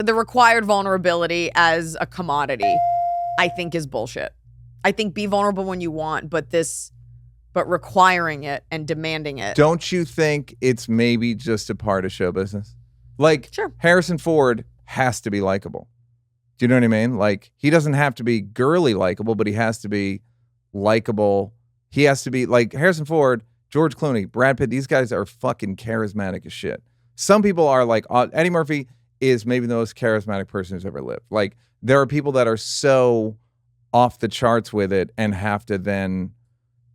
the required vulnerability as a commodity, I think is bullshit. I think be vulnerable when you want, but requiring it and demanding it. Don't you think it's maybe just a part of show business? Like, sure. Harrison Ford has to be likable. Do you know what I mean? Like, he doesn't have to be girly likable, but he has to be likable. He has to be like Harrison Ford, George Clooney, Brad Pitt. These guys are fucking charismatic as shit. Some people are like, Eddie Murphy is maybe the most charismatic person who's ever lived. Like, there are people that are so off the charts with it and have to then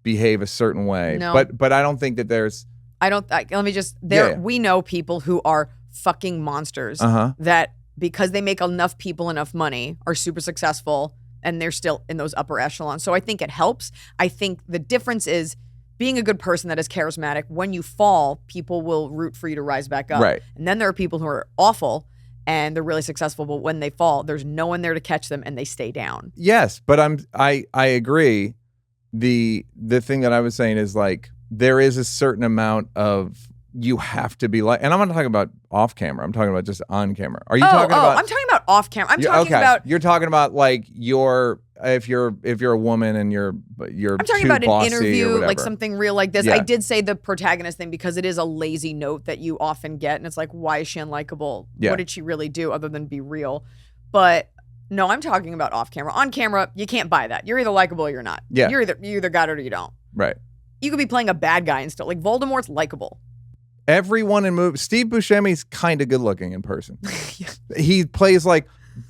behave a certain way. No. But I don't think that there's... We know people who are fucking monsters that because they make enough people enough money are super successful and they're still in those upper echelons. So I think it helps. I think the difference is being a good person that is charismatic. When you fall, people will root for you to rise back up. Right. And then there are people who are awful and they're really successful, but when they fall, there's no one there to catch them and they stay down. Yes, but I agree. The thing that I was saying is like there is a certain amount of you have to be like, and I'm not talking about off camera. I'm talking about just on camera. Are you talking about? I'm talking about off camera. I'm talking about. You're talking about like if you're a woman and you're I'm talking about an interview, like whatever. something real like this. Yeah. I did say the protagonist thing because it is a lazy note that you often get, and it's like, why is she unlikable? Yeah. What did she really do other than be real? But no, I'm talking about off camera. On camera, you can't buy that. You're either likable or you're not. Yeah. You either got it or you don't. Right. You could be playing a bad guy and still like Voldemort's likable. Everyone in movies, Steve Buscemi's kind of good looking in person. He plays like,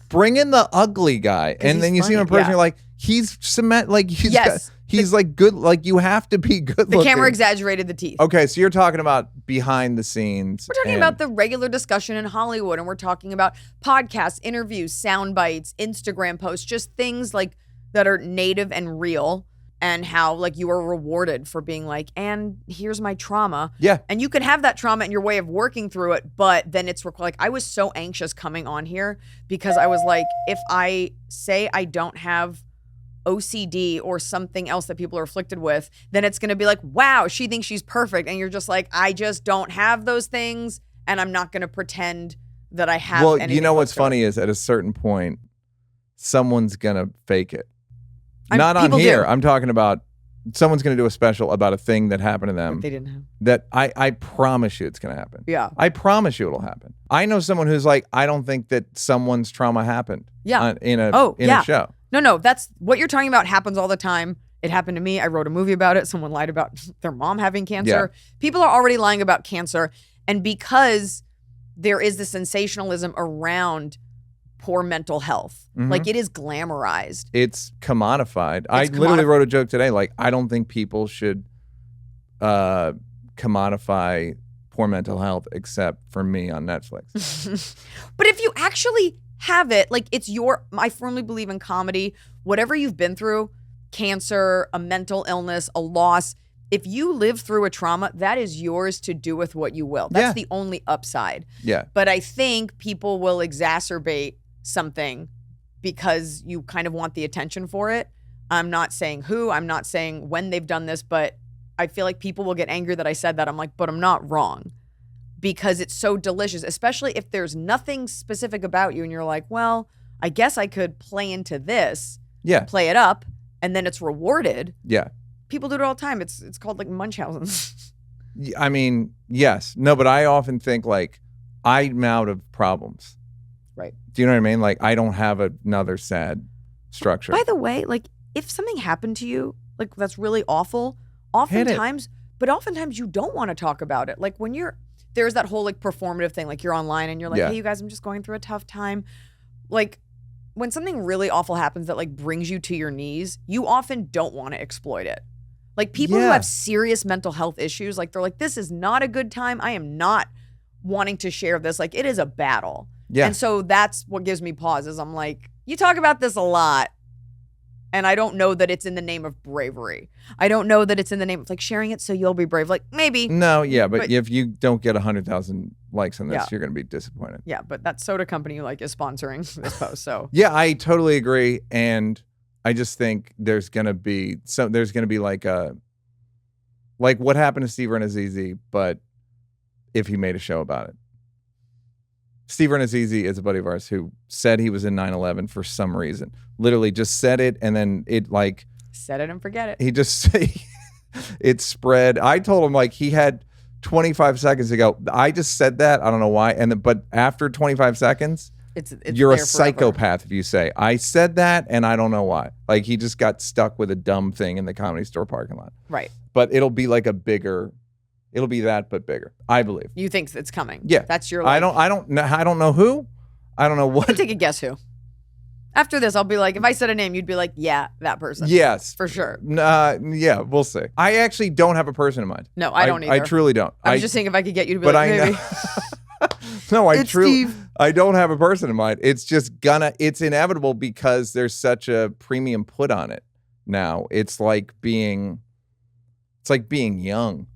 bring in the ugly guy, and then you see him in person, you're like, he's cement, like he's like good, like you have to be good looking. The camera exaggerated the teeth. Okay, so you're talking about behind the scenes. We're talking about the regular discussion in Hollywood, and we're talking about podcasts, interviews, sound bites, Instagram posts, just things like that are native and real. And how like you are rewarded for being like, and here's my trauma. Yeah. And you can have that trauma and your way of working through it, but then it's like, I was so anxious coming on here because I was like, if I say I don't have OCD or something else that people are afflicted with, then it's going to be like, wow, she thinks she's perfect. And you're just like, I just don't have those things. And I'm not going to pretend that I have anything. Well, you know what's funny is at a certain point, someone's going to fake it. Not on here. I'm talking about someone's going to do a special about a thing that happened to them. That they didn't have. That I promise you it's going to happen. Yeah. I promise you it'll happen. I know someone who's like, I don't think that someone's trauma happened. Yeah. In a show. No, that's what you're talking about happens all the time. It happened to me. I wrote a movie about it. Someone lied about their mom having cancer. Yeah. People are already lying about cancer. And because there is the sensationalism around poor mental health. Mm-hmm. Like it is glamorized. It's commodified. I literally wrote a joke today. Like, I don't think people should commodify poor mental health except for me on Netflix. But if you actually have it, like I firmly believe in comedy, whatever you've been through, cancer, a mental illness, a loss, if you live through a trauma, that is yours to do with what you will. That's the only upside. Yeah. But I think people will exacerbate something because you kind of want the attention for it. I'm not saying who, I'm not saying when they've done this, but I feel like people will get angry that I said that. I'm like, but I'm not wrong because it's so delicious, especially if there's nothing specific about you and you're like, well, I guess I could play into this, play it up, and then it's rewarded. Yeah. People do it all the time. It's called like Munchausen. I mean, yes. No, but I often think like I'm out of problems. Right. Do you know what I mean? Like I don't have another sad structure. By the way, like if something happened to you, like that's really awful, oftentimes you don't want to talk about it. Like when there's that whole like performative thing, like you're online and you're like, hey, you guys, I'm just going through a tough time. Like when something really awful happens that like brings you to your knees, you often don't want to exploit it. Like people who have serious mental health issues, like they're like, this is not a good time. I am not wanting to share this. Like it is a battle. Yeah. And so that's what gives me pause is I'm like, you talk about this a lot. And I don't know that it's in the name of bravery. I don't know that it's in the name of like sharing it so you'll be brave. Like maybe. No, yeah. But if you don't get 100,000 likes on this, you're going to be disappointed. Yeah. But that soda company like is sponsoring this post. So yeah, I totally agree. And I just think there's going to be like what happened to Steve Renazizi, but if he made a show about it. Steve Renazizi is a buddy of ours who said he was in 9/11 for some reason. Literally just said it, and then it like said it and forget it. He just it spread. I told him like he had 25 seconds to go. I just said that. I don't know why. But after 25 seconds, you're a psychopath if you say I said that and I don't know why. Like he just got stuck with a dumb thing in the Comedy Store parking lot. Right. But it'll be like it'll be that, but bigger. I believe. You think it's coming? Yeah. That's your. I don't know who. I don't know what. You can take a guess who. After this, I'll be like, if I said a name, you'd be like, yeah, that person. Yes. For sure. Yeah, we'll see. I actually don't have a person in mind. No, I don't either. I truly don't. I was just saying if I could get you to be like, maybe. No, I don't have a person in mind. It's just it's inevitable because there's such a premium put on it now. It's like being young.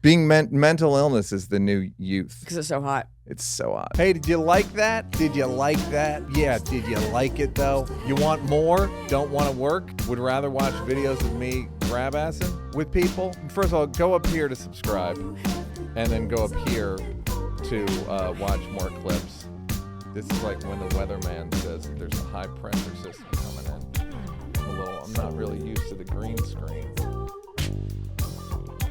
Being mental illness is the new youth. Because it's so hot. It's so hot. Hey, did you like that? Did you like that? Yeah, did you like it though? You want more? Don't want to work? Would rather watch videos of me grab-assing with people? First of all, go up here to subscribe. And then go up here to watch more clips. This is like when the weatherman says that there's a high pressure system coming in. I'm not really used to the green screen.